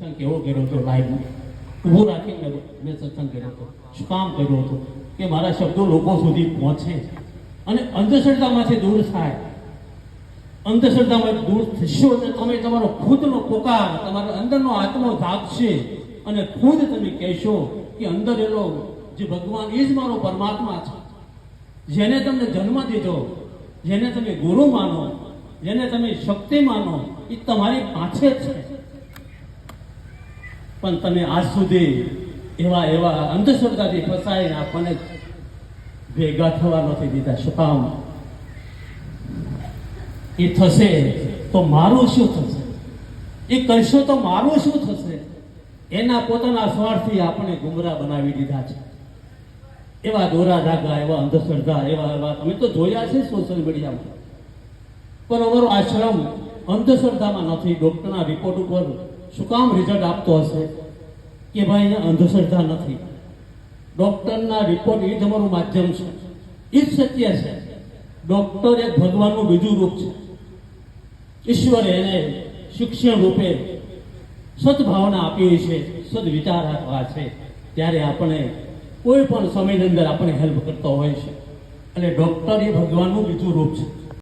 સત્સંગ કેવો કર્યો હતો લાઈવમાં ઊભું રાખીને મેં સત્સંગ કર્યો હતો. શું કામ કર્યો હતો કે મારા શબ્દો લોકો સુધી પહોંચે અને અંધશ્રદ્ધામાંથી દૂર થાય. અંધશ્રદ્ધામાં દૂર થશો તો તમે તમારો ખુદનો પોકાર, તમારો અંદરનો આત્મો જાગશે અને ખુદ તમે કહેશો કે અંદર એલો જે ભગવાન એ જ મારો પરમાત્મા છે, જેને તમને જન્મ દીધો, જેને તમે ગુરુ માનો, જેને તમે શક્તિ માનો, એ તમારી પાસે છે. પણ તમે આજ સુધી એવા અંધશ્રદ્ધાથી ફસાઈને આપણને ભેગા થવા નથી દીધા. શું કામ? એ થશે તો મારું શું થશે, એ કરશો તો મારું શું થશે, એના પોતાના સ્વાર્થથી આપણે ગુમરાહ બનાવી દીધા છે. એવા દોરા ધાગા, એવા અંધશ્રદ્ધા, એવા તમે તો જોયા છે સોશિયલ મીડિયામાં. પણ અમારો આશ્રમ અંધશ્રદ્ધામાં નથી. ડૉક્ટરના રિપોર્ટ ઉપર શું કામ રિઝલ્ટ આપતો હશે કે ભાઈ અહીંયા અંધશ્રદ્ધા નથી? ડૉક્ટરના રિપોર્ટ એ જ અમારું માધ્યમ છે, એ જ સત્ય છે. ડૉક્ટર એક ભગવાનનું બીજું રૂપ છે. ઈશ્વરે એને શિક્ષણ રૂપે સદભાવના આપી છે, સદવિચાર આપવા છે. ત્યારે આપણે કોઈ પણ સમયની અંદર આપણે હેલ્પ કરતો હોય છે. અને ડૉક્ટર એ ભગવાનનું બીજું રૂપ છે.